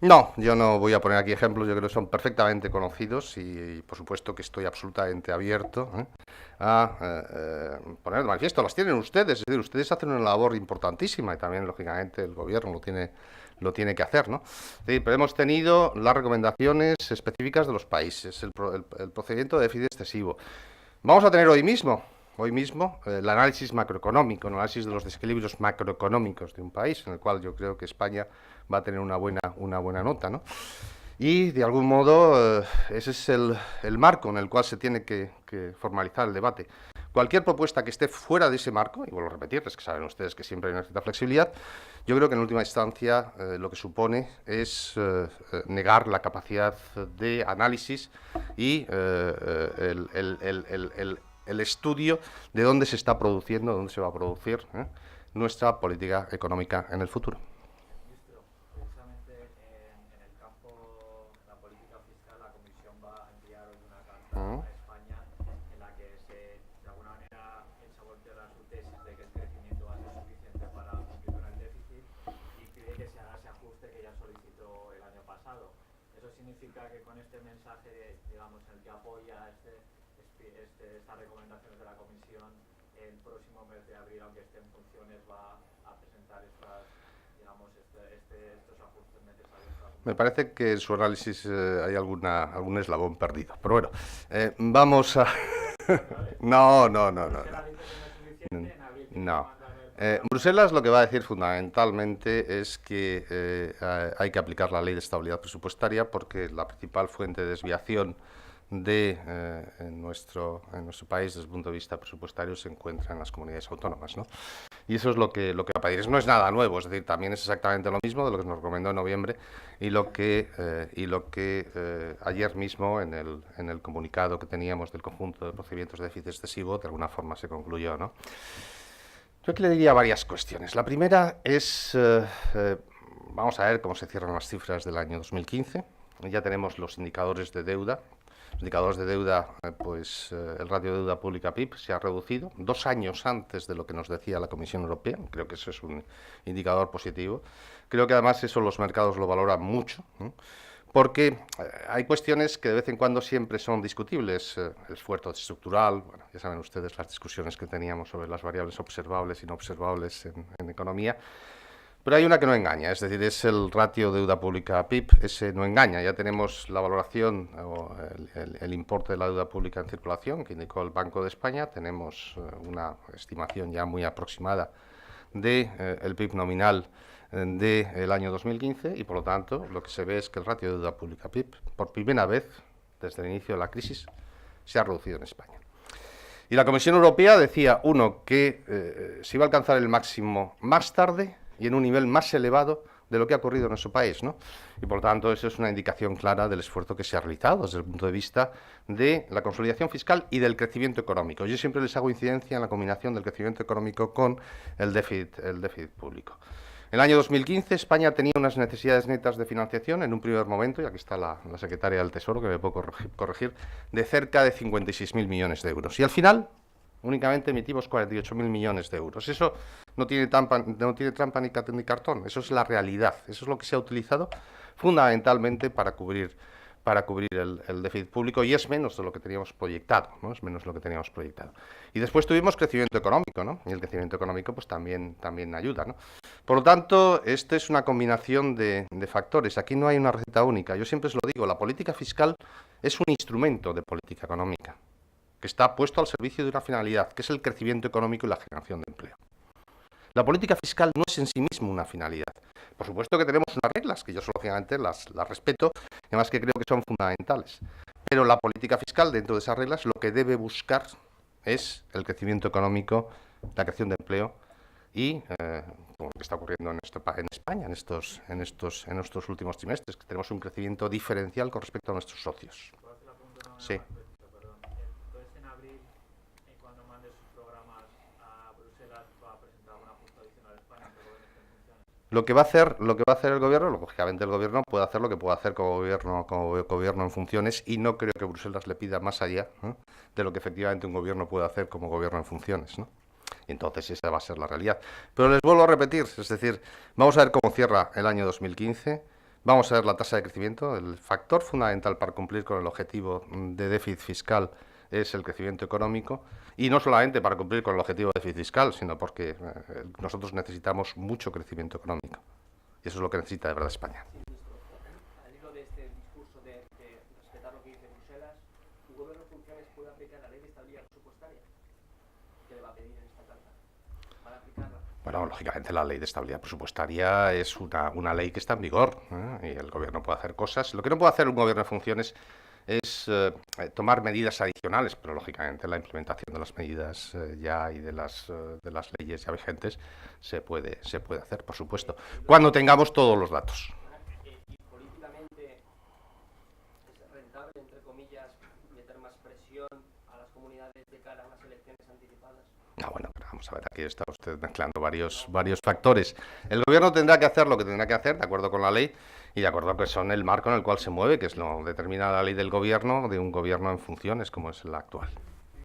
No, yo no voy a poner aquí ejemplos, yo creo que son perfectamente conocidos y, por supuesto que estoy absolutamente abierto a poner de manifiesto. Las tienen ustedes, es decir, ustedes hacen una labor importantísima y también, lógicamente, el gobierno lo tiene que hacer, ¿no? Es decir, pero hemos tenido las recomendaciones específicas de los países, el procedimiento de déficit excesivo. Vamos a tener hoy mismo, el análisis macroeconómico, el análisis de los desequilibrios macroeconómicos de un país, en el cual yo creo que España va a tener una buena nota, ¿no? Y, de algún modo, ese es el marco en el cual se tiene que formalizar el debate. Cualquier propuesta que esté fuera de ese marco, y vuelvo a repetirles que saben ustedes que siempre hay una cierta flexibilidad, yo creo que en última instancia lo que supone es negar la capacidad de análisis y el estudio de dónde se está produciendo, dónde se va a producir nuestra política económica en el futuro. Ministro, precisamente en el campo de la política fiscal, la Comisión va a enviar hoy una carta a España en la que se, de alguna manera, echa a voltear su tesis de que el crecimiento va a ser suficiente para cumplir con el déficit y pide que se haga ese ajuste que ya solicitó el año pasado. Eso significa que con este mensaje, digamos, en el que apoya estas recomendaciones de la Comisión, el próximo mes de abril, aunque esté en funciones, va a presentar estos ajustes necesarios para cumplir. Me parece que en su análisis hay algún eslabón perdido. Pero bueno, vamos a... No, no, no, no, no. No. Bruselas lo que va a decir fundamentalmente es que hay que aplicar la ley de estabilidad presupuestaria porque la principal fuente de desviación en nuestro país desde el punto de vista presupuestario se encuentra en las comunidades autónomas, ¿no? Y eso es lo que va a pedir. No es nada nuevo, es decir, también es exactamente lo mismo de lo que nos recomendó en noviembre y lo que ayer mismo en el comunicado que teníamos del conjunto de procedimientos de déficit excesivo de alguna forma se concluyó, ¿no? Yo aquí le diría varias cuestiones. La primera es, vamos a ver cómo se cierran las cifras del año 2015. Ya tenemos los indicadores de deuda. Los indicadores de deuda, el ratio de deuda pública PIB se ha reducido 2 años antes de lo que nos decía la Comisión Europea. Creo que eso es un indicador positivo. Creo que además eso los mercados lo valoran mucho, ¿no? Porque hay cuestiones que de vez en cuando siempre son discutibles. El esfuerzo estructural, bueno, ya saben ustedes las discusiones que teníamos sobre las variables observables y no observables en economía. Pero hay una que no engaña, es decir, es el ratio deuda pública PIB, ese no engaña. Ya tenemos la valoración o el importe de la deuda pública en circulación que indicó el Banco de España, tenemos una estimación ya muy aproximada del PIB nominal del año 2015 y, por lo tanto, lo que se ve es que el ratio de deuda pública PIB, por primera vez desde el inicio de la crisis, se ha reducido en España. Y la Comisión Europea decía, que se iba a alcanzar el máximo más tarde y en un nivel más elevado de lo que ha ocurrido en nuestro país, ¿no? Y por lo tanto eso es una indicación clara del esfuerzo que se ha realizado desde el punto de vista de la consolidación fiscal y del crecimiento económico. Yo siempre les hago incidencia en la combinación del crecimiento económico con el déficit público. En el año 2015 España tenía unas necesidades netas de financiación en un primer momento, y aquí está la secretaria del Tesoro que me puedo corregir, de cerca de 56.000 millones de euros. Y al final únicamente emitimos 48.000 millones de euros. Eso no tiene trampa ni cartón, eso es la realidad. Eso es lo que se ha utilizado fundamentalmente para cubrir el déficit público y es menos de lo que teníamos proyectado, ¿no? Es menos de lo que teníamos proyectado. Y después tuvimos crecimiento económico, ¿no? Y el crecimiento económico pues también ayuda, ¿no? Por lo tanto, esta es una combinación de factores. Aquí no hay una receta única. Yo siempre os lo digo, la política fiscal es un instrumento de política económica que está puesto al servicio de una finalidad, que es el crecimiento económico y la generación de empleo. La política fiscal no es en sí mismo una finalidad. Por supuesto que tenemos unas reglas, que yo lógicamente las respeto, y además que creo que son fundamentales. Pero la política fiscal, dentro de esas reglas, lo que debe buscar es el crecimiento económico, la creación de empleo y, como lo que está ocurriendo en España en estos últimos trimestres, que tenemos un crecimiento diferencial con respecto a nuestros socios. Sí. Lo que va a hacer el gobierno, lógicamente el gobierno puede hacer lo que puede hacer como gobierno en funciones y no creo que Bruselas le pida más allá, ¿no?, de lo que efectivamente un gobierno puede hacer como gobierno en funciones, ¿no? Y entonces esa va a ser la realidad. Pero les vuelvo a repetir, es decir, vamos a ver cómo cierra el año 2015, Vamos a ver la tasa de crecimiento. El factor fundamental para cumplir con el objetivo de déficit fiscal es el crecimiento económico, y no solamente para cumplir con el objetivo de déficit fiscal, sino porque nosotros necesitamos mucho crecimiento económico. Y eso es lo que necesita de verdad España. Sí, ministro. Al hilo de este discurso de respetar lo que dice Bruselas, ¿tu gobierno en funciones puede aplicar la ley de estabilidad presupuestaria? ¿Qué le va a pedir en esta carta? ¿Van a aplicarla? Bueno, lógicamente la ley de estabilidad presupuestaria es una ley que está en vigor, y el gobierno puede hacer cosas. Lo que no puede hacer un gobierno en funciones es tomar medidas adicionales, pero lógicamente la implementación de las medidas ya y de las leyes ya vigentes se puede hacer, por supuesto, cuando tengamos todos los datos. ¿Y políticamente es rentable, entre comillas, meter más presión a las comunidades de cara a unas elecciones anticipadas? Ah, bueno, pero vamos a ver, aquí está usted mezclando varios factores. El gobierno tendrá que hacer lo que tendrá que hacer, de acuerdo con la ley, y de acuerdo que son el marco en el cual se mueve, que es lo determina la ley del gobierno, de un gobierno en funciones, como es el actual.